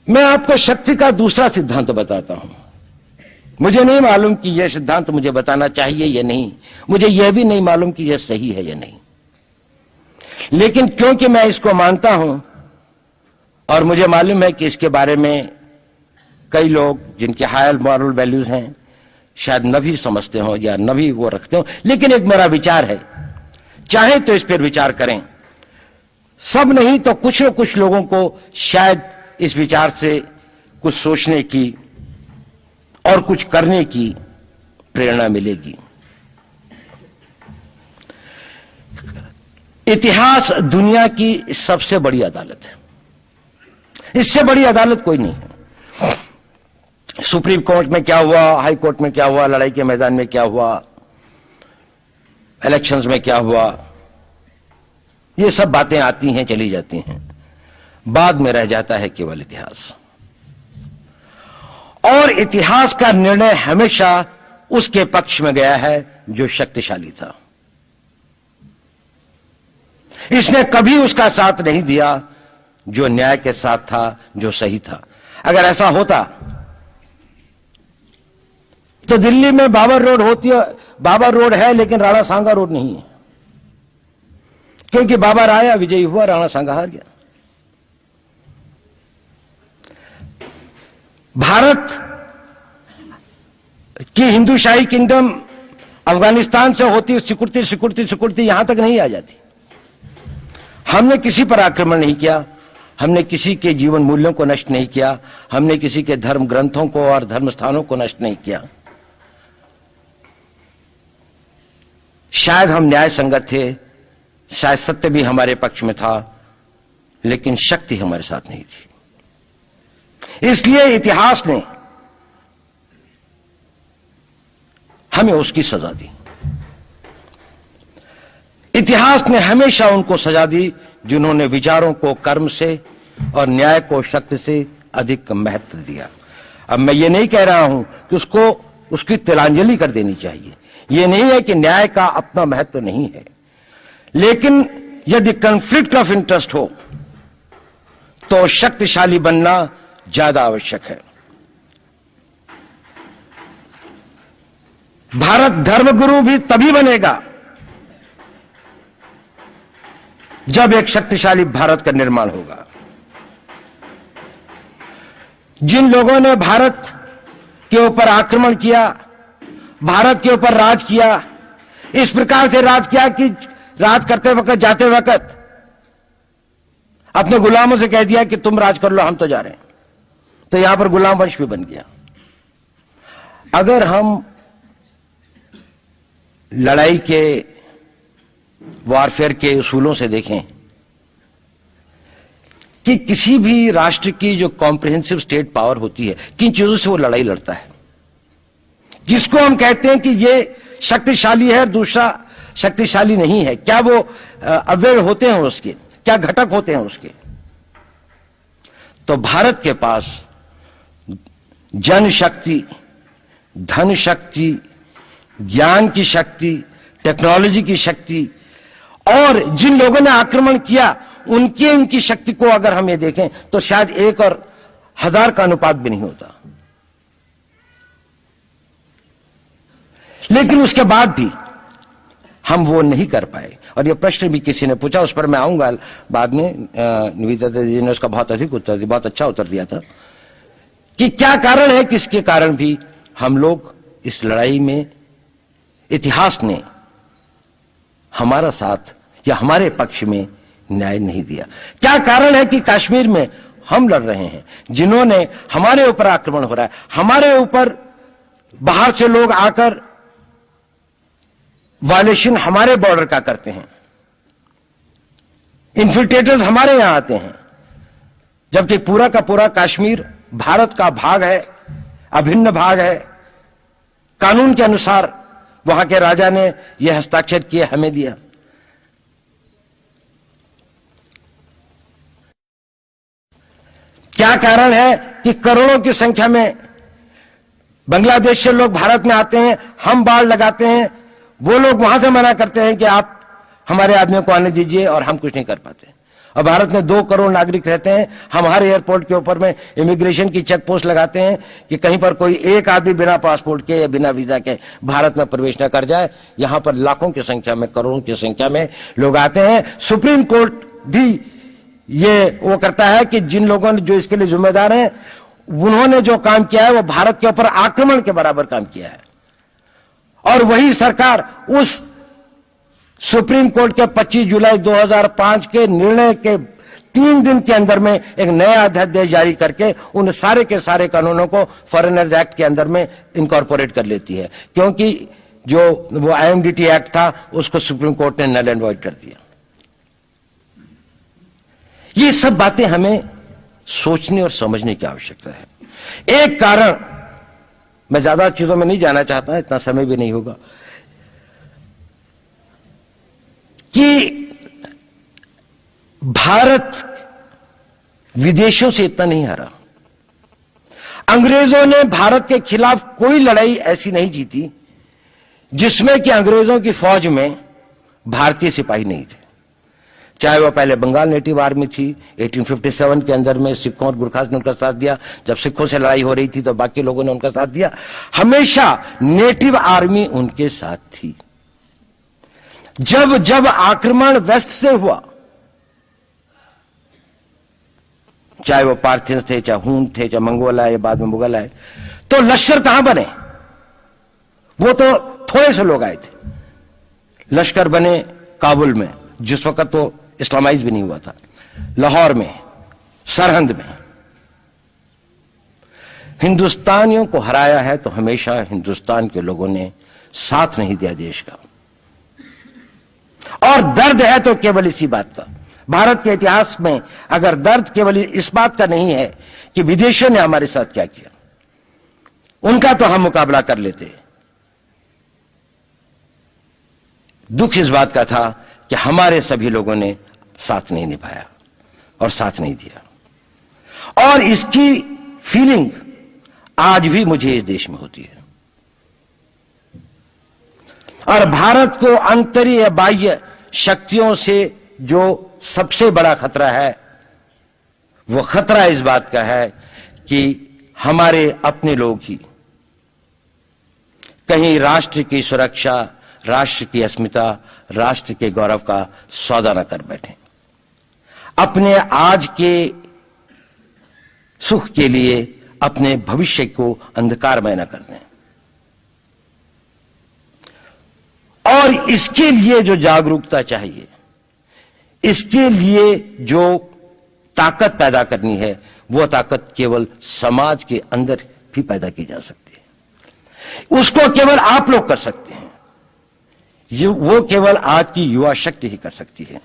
मैं आपको शक्ति का दूसरा सिद्धांत बताता हूं। मुझे नहीं मालूम कि यह सिद्धांत मुझे बताना चाहिए या नहीं, मुझे यह भी नहीं मालूम कि यह सही है या नहीं, लेकिन क्योंकि मैं इसको मानता हूं और मुझे मालूम है कि इसके बारे में कई लोग जिनके हायर मॉरल वैल्यूज हैं शायद न भी समझते हो या न भी वो रखते हो, लेकिन एक मेरा विचार है, चाहे तो इस पर विचार करें। सब नहीं तो कुछ न कुछ लोगों को शायद इस विचार से कुछ सोचने की और कुछ करने की प्रेरणा मिलेगी। इतिहास दुनिया की सबसे बड़ी अदालत है, इससे बड़ी अदालत कोई नहीं है। सुप्रीम कोर्ट में क्या हुआ, हाई कोर्ट में क्या हुआ, लड़ाई के मैदान में क्या हुआ, इलेक्शंस में क्या हुआ, ये सब बातें आती हैं चली जाती हैं, बाद में रह जाता है केवल इतिहास। और इतिहास का निर्णय हमेशा उसके पक्ष में गया है जो शक्तिशाली था। इसने कभी उसका साथ नहीं दिया जो न्याय के साथ था, जो सही था। अगर ऐसा होता तो दिल्ली में बाबर रोड होती है, बाबर रोड है लेकिन राणा सांगा रोड नहीं है, क्योंकि बाबर आया, विजयी हुआ, राणा सांगा हार गया। भारत की हिंदूशाही किंगडम अफगानिस्तान से होती सिकुड़ती सिकुड़ती सिकुड़ती यहां तक नहीं आ जाती। हमने किसी पर आक्रमण नहीं किया, हमने किसी के जीवन मूल्यों को नष्ट नहीं किया, हमने किसी के धर्म ग्रंथों को और धर्म स्थानों को नष्ट नहीं किया। शायद हम न्याय संगत थे, शायद सत्य भी हमारे पक्ष में था, लेकिन शक्ति हमारे साथ नहीं थी। इसलिए इतिहास ने हमें उसकी सजा दी। इतिहास ने हमेशा उनको सजा दी जिन्होंने विचारों को कर्म से और न्याय को शक्ति से अधिक महत्व दिया। अब मैं ये नहीं कह रहा हूं कि उसको उसकी तिलांजलि कर देनी चाहिए, ये नहीं है कि न्याय का अपना महत्व नहीं है, लेकिन यदि कॉन्फ्लिक्ट ऑफ इंटरेस्ट हो तो शक्तिशाली बनना ज्यादा आवश्यक है। भारत धर्मगुरु भी तभी बनेगा जब एक शक्तिशाली भारत का निर्माण होगा। जिन लोगों ने भारत के ऊपर आक्रमण किया, भारत के ऊपर राज किया, इस प्रकार से राज किया कि राज करते वक्त, जाते वक्त अपने गुलामों से कह दिया कि तुम राज कर लो, हम तो जा रहे हैं, तो यहां पर गुलाम वंश भी बन गया। अगर हम लड़ाई के वॉरफेयर के उसूलों से देखें कि किसी भी राष्ट्र की जो कॉम्प्रिहेंसिव स्टेट पावर होती है, किन चीजों से वो लड़ाई लड़ता है, किसको हम कहते हैं कि ये शक्तिशाली है, दूसरा शक्तिशाली नहीं है, क्या वो अवयव होते हैं उसके, क्या घटक होते हैं उसके। तो भारत के पास जनशक्ति, धन शक्ति, ज्ञान की शक्ति, टेक्नोलॉजी की शक्ति, और जिन लोगों ने आक्रमण किया उनकी शक्ति को अगर हम ये देखें तो शायद 1 और 1000 का अनुपात भी नहीं होता। लेकिन उसके बाद भी हम वो नहीं कर पाए। और ये प्रश्न भी किसी ने पूछा, उस पर मैं आऊंगा बाद में। निवेदिता जी ने उसका बहुत अधिक उत्तर दिया, बहुत अच्छा उत्तर दिया था कि क्या कारण है, किसके कारण भी हम लोग इस लड़ाई में इतिहास ने हमारा साथ या हमारे पक्ष में न्याय नहीं दिया। क्या कारण है कि कश्मीर में हम लड़ रहे हैं, जिन्होंने हमारे ऊपर आक्रमण हो रहा है, हमारे ऊपर बाहर से लोग आकर वायलेशन हमारे बॉर्डर का करते हैं, इन्फिल्ट्रेटर्स हमारे यहां आते हैं, जबकि पूरा का पूरा कश्मीर भारत का भाग है, अभिन्न भाग है। कानून के अनुसार वहां के राजा ने यह हस्ताक्षर किए, हमें दिया। क्या कारण है कि करोड़ों की संख्या में बांग्लादेश से लोग भारत में आते हैं, हम बाड़ लगाते हैं, वो लोग वहां से मना करते हैं कि आप हमारे आदमियों को आने दीजिए, और हम कुछ नहीं कर पाते। और भारत में 2 करोड़ नागरिक रहते हैं। हम हर एयरपोर्ट के ऊपर में इमिग्रेशन की चेक पोस्ट लगाते हैं कि कहीं पर कोई एक आदमी बिना पासपोर्ट के या बिना वीजा के भारत में प्रवेश न कर जाए। यहां पर लाखों की संख्या में, करोड़ों की संख्या में लोग आते हैं। सुप्रीम कोर्ट भी ये वो करता है कि जिन लोगों ने जो इसके लिए जिम्मेदार हैं, उन्होंने जो काम किया है वो भारत के ऊपर आक्रमण के बराबर काम किया है। और वही सरकार उस सुप्रीम कोर्ट के 25 जुलाई 2005 के निर्णय के 3 दिन के अंदर में एक नया अध्यादेश जारी करके उन सारे के सारे कानूनों को फॉरेनर्स एक्ट के अंदर में इनकॉर्पोरेट कर लेती है, क्योंकि जो वो आईएमडीटी एक्ट था उसको सुप्रीम कोर्ट ने नल एंड वॉइड कर दिया। ये सब बातें हमें सोचने और समझने की आवश्यकता है। एक कारण, मैं ज्यादा चीजों में नहीं जाना चाहता, इतना समय भी नहीं होगा, कि भारत विदेशों से इतना नहीं हारा। अंग्रेजों ने भारत के खिलाफ कोई लड़ाई ऐसी नहीं जीती जिसमें कि अंग्रेजों की फौज में भारतीय सिपाही नहीं थे। चाहे वह पहले बंगाल नेटिव आर्मी थी, 1857 के अंदर में सिखों और गुरखास ने उनका साथ दिया। जब सिखों से लड़ाई हो रही थी तो बाकी लोगों ने उनका साथ दिया। हमेशा नेटिव आर्मी उनके साथ थी। जब जब आक्रमण वेस्ट से हुआ, चाहे वो पार्थियंस थे, चाहे हून थे, चाहे मंगोल आए, बाद में मुगल आए, तो लश्कर कहां बने? वो तो थोड़े से लोग आए थे। लश्कर बने काबुल में, जिस वक्त तो इस्लामाइज भी नहीं हुआ था, लाहौर में, सरहंद में। हिंदुस्तानियों को हराया है तो हमेशा हिंदुस्तान के लोगों ने साथ नहीं दिया देश का। और दर्द है तो केवल इसी बात का। भारत के इतिहास में अगर दर्द केवल इस बात का नहीं है कि विदेशियों ने हमारे साथ क्या किया, उनका तो हम मुकाबला कर लेते। दुख इस बात का था कि हमारे सभी लोगों ने साथ नहीं निभाया और साथ नहीं दिया। और इसकी फीलिंग आज भी मुझे इस देश में होती है। और भारत को आंतरिक बाह्य शक्तियों से जो सबसे बड़ा खतरा है, वो खतरा इस बात का है कि हमारे अपने लोग ही कहीं राष्ट्र की सुरक्षा, राष्ट्र की अस्मिता, राष्ट्र के गौरव का सौदा न कर बैठे, अपने आज के सुख के लिए अपने भविष्य को अंधकारमय न कर दें। और इसके लिए जो जागरूकता चाहिए, इसके लिए जो ताकत पैदा करनी है, वो ताकत केवल समाज के अंदर भी पैदा की जा सकती है। उसको केवल आप लोग कर सकते हैं। वो केवल आज की युवा शक्ति ही कर सकती है।